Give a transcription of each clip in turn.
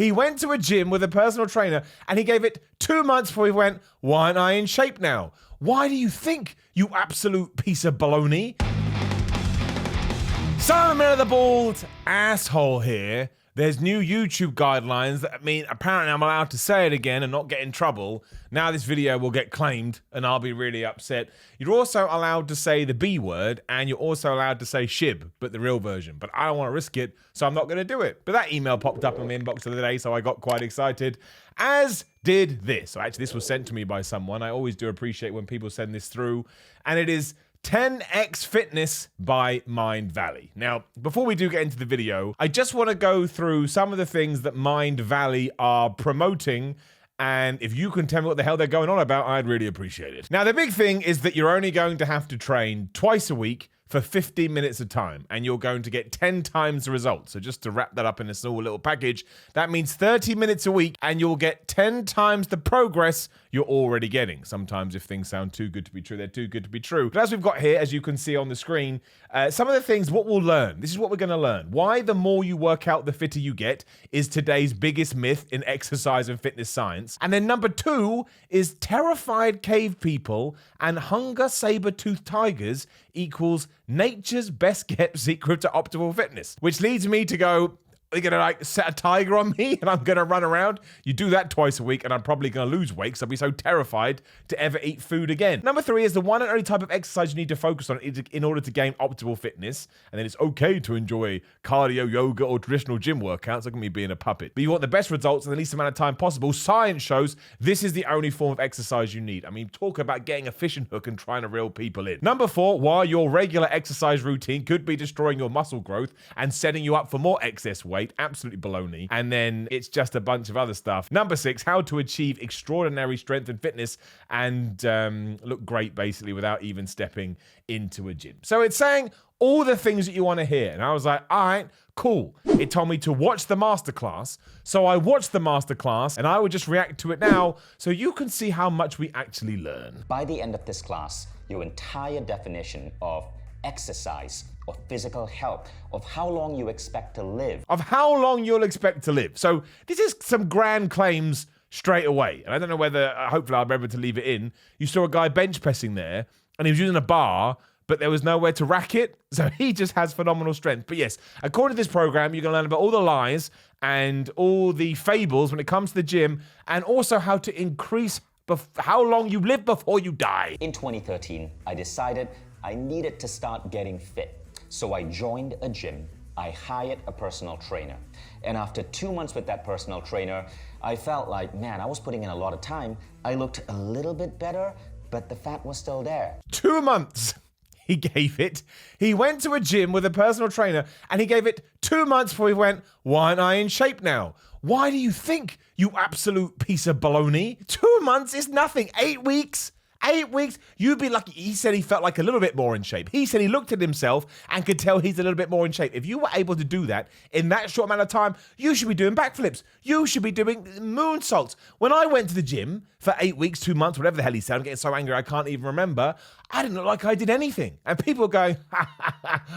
He went to a gym with a personal trainer and he gave it 2 months before he went, why aren't I in shape now? Why do you think, you absolute piece of baloney? Simon the Bald Asshole here. There's new YouTube guidelines that mean apparently I'm allowed to say it again and not get in trouble. Now this video will get claimed and I'll be really upset. You're also allowed to say the B word and you're also allowed to say shib, but the real version. But I don't want to risk it, so I'm not going to do it. But that email popped up in my inbox the other day, so I got quite excited, as did this. So actually this was sent to me by someone. I always do appreciate when people send this through. And it is 10x Fitness by Mind Valley. Now, before we do get into the video, I just want to go through some of the things that Mind Valley are promoting, and if you can tell me what the hell they're going on about, I'd really appreciate it. Now, the big thing is that you're only going to have to train twice a week for 15 minutes of time, and you're going to get 10 times the results. So just to wrap that up in a small little package, that means 30 minutes a week, and you'll get 10 times the progress you're already getting. Sometimes if things sound too good to be true, they're too good to be true. But as we've got here, as you can see on the screen, some of the things, what we'll learn. This is what we're going to learn. Why the more you work out, the fitter you get is today's biggest myth in exercise and fitness science. And then number 2 is terrified cave people and hunger saber-toothed tigers equals nature's best kept secret to optimal fitness. Which leads me to go, they're gonna like set a tiger on me and I'm gonna run around. You do that twice a week and I'm probably gonna lose weight because I'll be so terrified to ever eat food again. Number 3 is the one and only type of exercise you need to focus on in order to gain optimal fitness. And then it's okay to enjoy cardio, yoga, or traditional gym workouts. Look at me being a puppet. But you want the best results in the least amount of time possible. Science shows this is the only form of exercise you need. I mean, talk about getting a fishing hook and trying to reel people in. Number 4, while your regular exercise routine could be destroying your muscle growth and setting you up for more excess weight, absolutely baloney. And then it's just a bunch of other stuff. Number 6, how to achieve extraordinary strength and fitness and look great basically without even stepping into a gym. So it's saying all the things that you want to hear. And I was like, all right, cool. It told me to watch the masterclass. So I watched the masterclass and I would just react to it now so you can see how much we actually learn. By the end of this class, your entire definition of exercise, of physical health, of how long you expect to live. Of how long you'll expect to live. So this is some grand claims straight away. And I don't know whether, hopefully I'll remember to leave it in. You saw a guy bench pressing there and he was using a bar, but there was nowhere to rack it. So he just has phenomenal strength. But yes, according to this program, you're going to learn about all the lies and all the fables when it comes to the gym, and also how to increase how long you live before you die. In 2013, I decided I needed to start getting fit. So I joined a gym. I hired a personal trainer. And after 2 months with that personal trainer, I felt like, man, I was putting in a lot of time. I looked a little bit better, but the fat was still there. 2 months. He gave it. He went to a gym with a personal trainer and he gave it 2 months before he went, why aren't I in shape now? Why do you think, you absolute piece of baloney? 2 months is nothing. 8 weeks? 8 weeks, you'd be lucky. He said he felt like a little bit more in shape. He said he looked at himself and could tell he's a little bit more in shape. If you were able to do that in that short amount of time, you should be doing backflips. You should be doing moonsaults. When I went to the gym for 8 weeks, 2 months, whatever the hell he said, I'm getting so angry I can't even remember, I didn't look like I did anything. And people were going,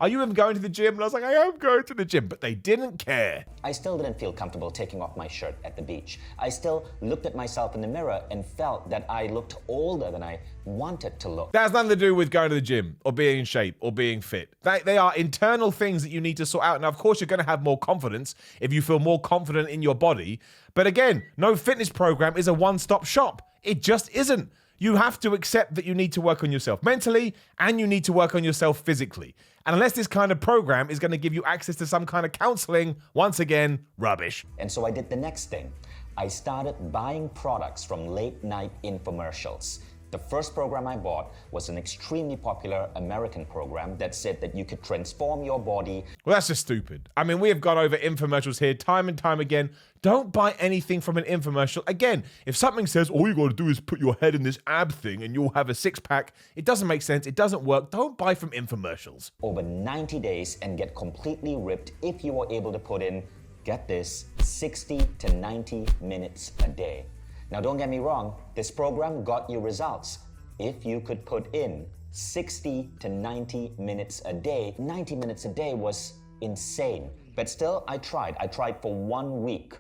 are you even going to the gym? And I was like, I am going to the gym. But they didn't care. I still didn't feel comfortable taking off my shirt at the beach. I still looked at myself in the mirror and felt that I looked older than I wanted to look. That has nothing to do with going to the gym or being in shape or being fit. They are internal things that you need to sort out. Now, of course, you're going to have more confidence if you feel more confident in your body. But again, no fitness program is a one-stop shop. It just isn't. You have to accept that you need to work on yourself mentally and you need to work on yourself physically. And unless this kind of program is going to give you access to some kind of counseling, once again, rubbish. And so I did the next thing. I started buying products from late night infomercials. The first program I bought was an extremely popular American program that said that you could transform your body. Well, that's just stupid. I mean, we have gone over infomercials here time and time again. Don't buy anything from an infomercial. Again, if something says all you got to do is put your head in this ab thing and you'll have a six-pack, it doesn't make sense. It doesn't work. Don't buy from infomercials. Over 90 days and get completely ripped if you are able to put in, get this, 60 to 90 minutes a day. Now, don't get me wrong, this program got you results. If you could put in 60 to 90 minutes a day, 90 minutes a day was insane. But still, I tried. I tried for 1 week.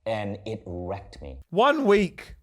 and it wrecked me. 1 week.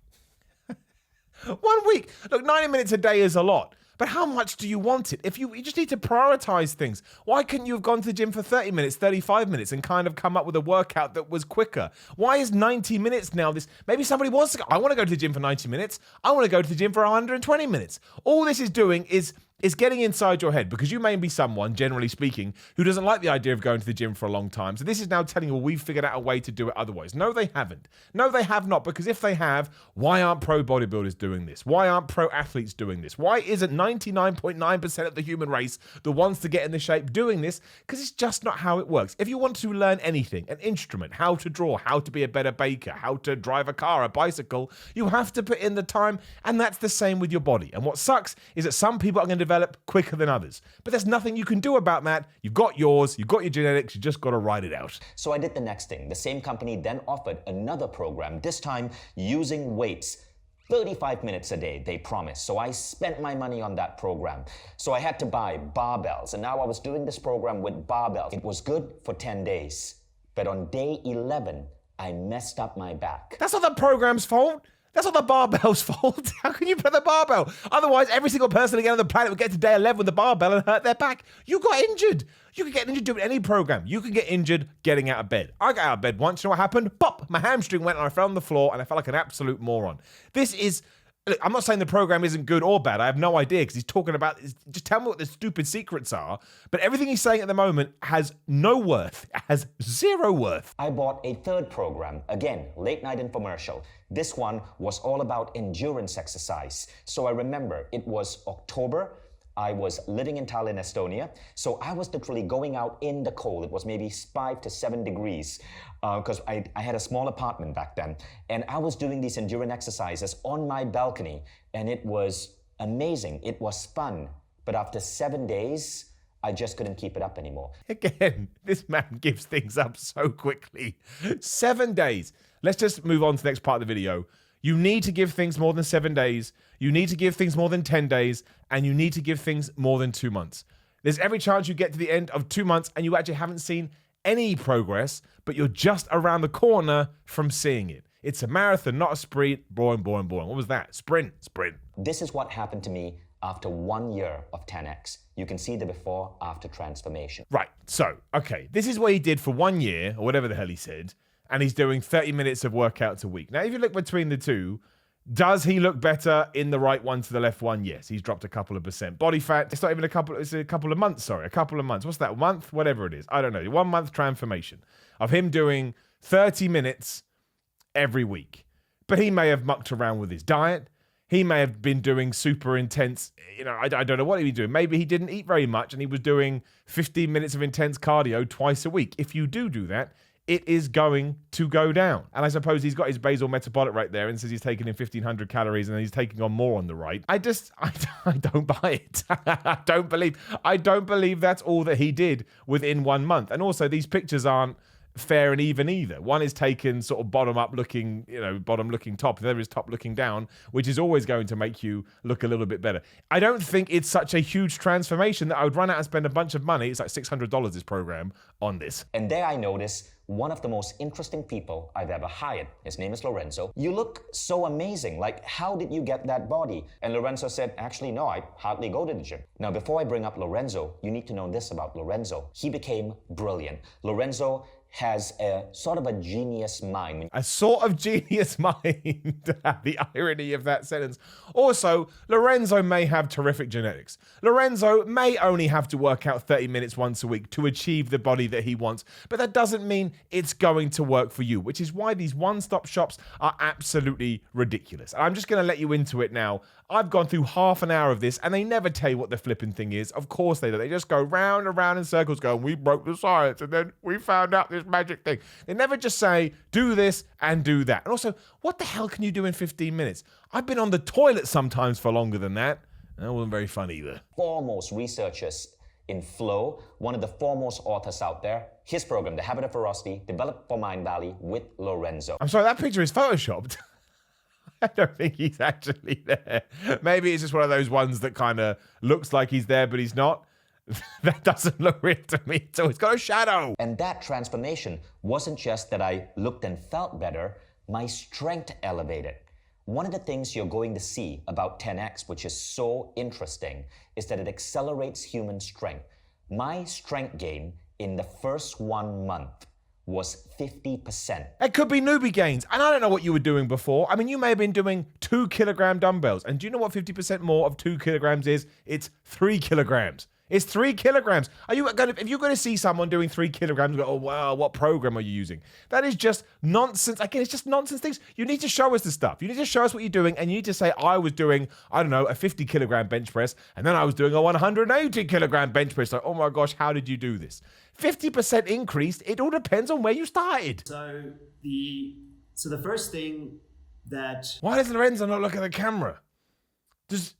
1 week. Look, 90 minutes a day is a lot. But how much do you want it? If you just need to prioritize things. Why couldn't you have gone to the gym for 30 minutes, 35 minutes and kind of come up with a workout that was quicker? Why is 90 minutes now this? Maybe somebody wants to go, I want to go to the gym for 90 minutes. I want to go to the gym for 120 minutes. All this is doing is getting inside your head, because you may be someone, generally speaking, who doesn't like the idea of going to the gym for a long time. So this is now telling you, well, we've figured out a way to do it otherwise. No, they haven't. No, they have not, because if they have, why aren't pro bodybuilders doing this? Why aren't pro athletes doing this? Why isn't 99.9% of the human race the ones to get in the shape doing this? Because it's just not how it works. If you want to learn anything, an instrument, how to draw, how to be a better baker, how to drive a car, a bicycle, you have to put in the time, and that's the same with your body. And what sucks is that some people are going to develop quicker than others. But there's nothing you can do about that. You've got yours, you've got your genetics, you just got to ride it out. So I did the next thing. The same company then offered another program, this time using weights. 35 minutes a day, they promised. So I spent my money on that program. So I had to buy barbells, and now I was doing this program with barbells. It was good for 10 days. But on day 11, I messed up my back. That's not the program's fault. That's not the barbell's fault. How can you put the barbell? Otherwise, every single person again on the planet would get to day 11 with the barbell and hurt their back. You got injured. You can get injured doing any program. You can get injured getting out of bed. I got out of bed once. You know what happened? Pop! My hamstring went and I fell on the floor and I felt like an absolute moron. This is... Look, I'm not saying the program isn't good or bad. I have no idea, because he's talking about... Just tell me what the stupid secrets are. But everything he's saying at the moment has no worth. It has zero worth. I bought a third program. Again, late night infomercial. This one was all about endurance exercise. So I remember it was October. I was living in Tallinn, Estonia. So I was literally going out in the cold. It was maybe 5 to 7 degrees because I had a small apartment back then. And I was doing these endurance exercises on my balcony. And it was amazing. It was fun. But after 7 days, I just couldn't keep it up anymore. Again, this man gives things up so quickly. 7 days. Let's just move on to the next part of the video. You need to give things more than 7 days. You need to give things more than 10 days. And you need to give things more than 2 months. There's every chance you get to the end of 2 months and you actually haven't seen any progress, but you're just around the corner from seeing it. It's a marathon, not a sprint. Boring. What was that? Sprint. This is what happened to me after 1 year of 10x. You can see the before-after transformation. Right. So, okay. This is what he did for 1 year, or whatever the hell he said. And he's doing 30 minutes of workouts a week. Now, if you look between the two, does he look better in the right one to the left one? Yes, he's dropped a couple of percent. Body fat, it's not even it's a couple of months, sorry. A couple of months. What's that, month? Whatever it is. I don't know. 1 month transformation of him doing 30 minutes every week. But he may have mucked around with his diet. He may have been doing super intense, I don't know what he was doing. Maybe he didn't eat very much and he was doing 15 minutes of intense cardio twice a week. If you do that, it is going to go down. And I suppose he's got his basal metabolic rate there and says he's taking in 1,500 calories and then he's taking on more on the right. I don't buy it. I don't believe that's all that he did within 1 month. And also these pictures aren't fair and even either. One is taken sort of bottom up looking, bottom looking top. The other is top looking down, which is always going to make you look a little bit better. I don't think it's such a huge transformation that I would run out and spend a bunch of money. It's like $600 this program on this. And there I noticed one of the most interesting people I've ever hired. His name is Lorenzo. You look so amazing. Like, how did you get that body? And Lorenzo said, actually, no, I hardly go to the gym. Now, before I bring up Lorenzo, you need to know this about Lorenzo. He became brilliant. Lorenzo has a sort of a genius mind. A sort of genius mind. The irony of that sentence. Also, Lorenzo may have terrific genetics. Lorenzo may only have to work out 30 minutes once a week to achieve the body that he wants, but that doesn't mean it's going to work for you, which is why these one-stop shops are absolutely ridiculous. I'm just going to let you into it now. I've gone through half an hour of this and they never tell you what the flipping thing is. Of course they do. They just go round and round in circles going, we broke the science and then we found out this magic thing. They never just say, do this and do that. And also, what the hell can you do in 15 minutes? I've been on the toilet sometimes for longer than that. That wasn't very fun either. Foremost researchers in Flow, one of the foremost authors out there. His program, The Habit of Ferocity, developed for Mindvalley with Lorenzo. I'm sorry, that picture is photoshopped. I don't think he's actually there. Maybe it's just one of those ones that kind of looks like he's there, but he's not. That doesn't look real to me. So it's got a shadow. And that transformation wasn't just that I looked and felt better, my strength elevated. One of the things you're going to see about 10X, which is so interesting, is that it accelerates human strength. My strength gain in the first 1 month was 50%. It could be newbie gains. And I don't know what you were doing before. I mean, you may have been doing 2 kilogram dumbbells. And do you know what 50% more of 2 kilograms is? It's 3 kilograms. It's 3 kilograms. Are you going to, if you're going to see someone doing 3 kilograms, go, oh, wow, what program are you using? That is just nonsense. Again, it's just nonsense things. You need to show us the stuff. You need to show us what you're doing, and you need to say, I was doing, I don't know, a 50 kilogram bench press, and then I was doing a 180 kilogram bench press. Like, oh my gosh, how did you do this? 50% increase. It all depends on where you started. So the first thing that... Why does Lorenzo not look at the camera? Just,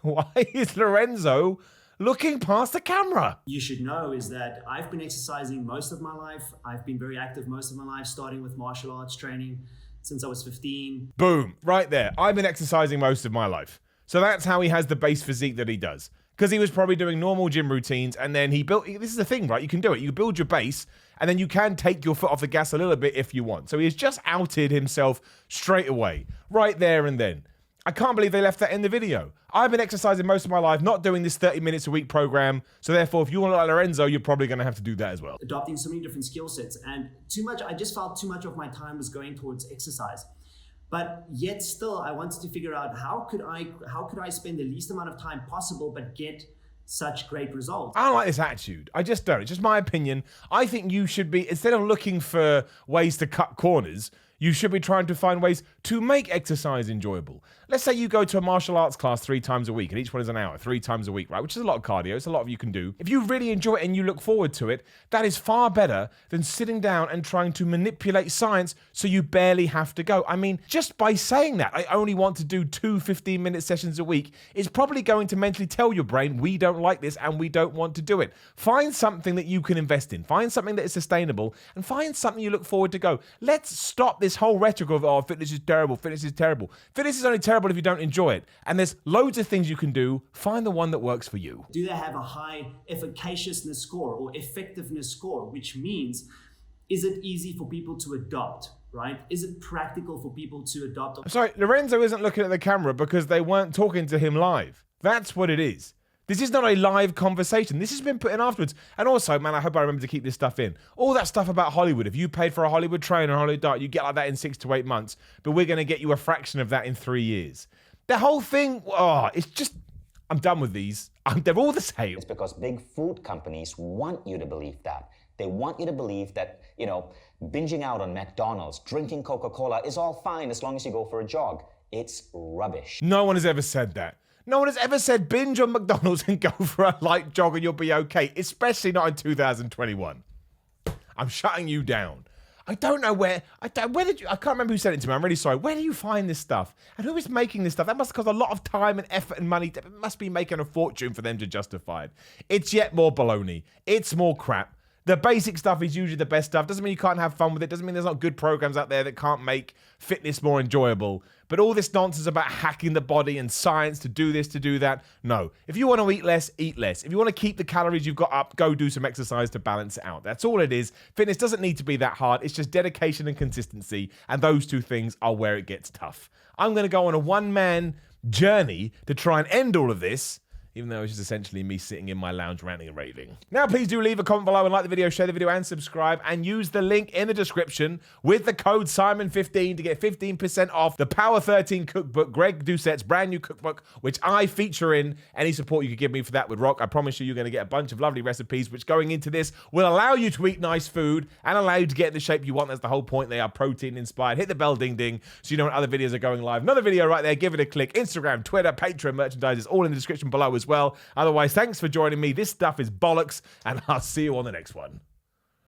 why is Lorenzo looking past the camera? You should know is that I've been exercising most of my life. I've been very active most of my life, starting with martial arts training since I was 15. Boom, right there. I've been exercising most of my life. So that's how he has the base physique that he does. Because he was probably doing normal gym routines, and then he built, this is the thing, right? You can do it. You build your base, and then you can take your foot off the gas a little bit if you want. So he has just outed himself straight away, right there and then. I can't believe they left that in the video. I've been exercising most of my life, not doing this 30 minutes a week program. So therefore, if you want to like Lorenzo, you're probably going to have to do that as well. Adopting so many different skill sets, and I just felt too much of my time was going towards exercise. But yet still, I wanted to figure out how could I spend the least amount of time possible, but get such great results. I don't like this attitude. I just don't. It's just my opinion. I think you should be, instead of looking for ways to cut corners, you should be trying to find ways to make exercise enjoyable. Let's say you go to a martial arts class 3 times a week, and each one is an hour, 3 times a week, right? Which is a lot of cardio. It's a lot of you can do. If you really enjoy it and you look forward to it, that is far better than sitting down and trying to manipulate science so you barely have to go. I mean, just by saying that, I only want to do 2 15-minute sessions a week, is probably going to mentally tell your brain, we don't like this and we don't want to do it. Find something that you can invest in. Find something that is sustainable, and find something you look forward to go. Let's stop this whole rhetoric of, oh, fitness is terrible, fitness is terrible. Fitness is only terrible if you don't enjoy it. And there's loads of things you can do. Find the one that works for you. Do they have a high efficaciousness score or effectiveness score, which means, is it easy for people to adopt, right? Is it practical for people to adopt? I'm sorry, Lorenzo isn't looking at the camera because they weren't talking to him live. That's what it is. This is not a live conversation. This has been put in afterwards. And also, man, I hope I remember to keep this stuff in. All that stuff about Hollywood. If you paid for a Hollywood train or Hollywood diet, you get like that in 6 to 8 months. But we're going to get you a fraction of that in 3 years. The whole thing, it's just, I'm done with these. They're all the same. It's because big food companies want you to believe that. They want you to believe that, binging out on McDonald's, drinking Coca-Cola is all fine as long as you go for a jog. It's rubbish. No one has ever said that. No one has ever said binge on McDonald's and go for a light jog and you'll be okay, especially not in 2021. I'm shutting you down. I don't know where did you, I can't remember who said it to me. I'm really sorry. Where do you find this stuff? And who is making this stuff? That must cost a lot of time and effort and money. It must be making a fortune for them to justify it. It's yet more baloney. It's more crap. The basic stuff is usually the best stuff. Doesn't mean you can't have fun with it. Doesn't mean there's not good programs out there that can't make fitness more enjoyable. But all this nonsense about hacking the body and science to do this, to do that, no. If you want to eat less, eat less. If you want to keep the calories you've got up, go do some exercise to balance it out. That's all it is. Fitness doesn't need to be that hard. It's just dedication and consistency. And those two things are where it gets tough. I'm going to go on a one-man journey to try and end all of this, even though it's just essentially me sitting in my lounge ranting and raving. Now, please do leave a comment below and like the video, share the video, and subscribe, and use the link in the description with the code Simon15 to get 15% off the Power 13 cookbook, Greg Doucette's brand new cookbook, which I feature in. Any support you could give me for that would rock. I promise you're going to get a bunch of lovely recipes, which going into this will allow you to eat nice food and allow you to get the shape you want. That's the whole point. They are protein inspired. Hit the bell ding ding so you know when other videos are going live. Another video right there. Give it a click. Instagram, Twitter, Patreon, merchandise is all in the description below as well. Otherwise, thanks for joining me. This stuff is bollocks, and I'll see you on the next one.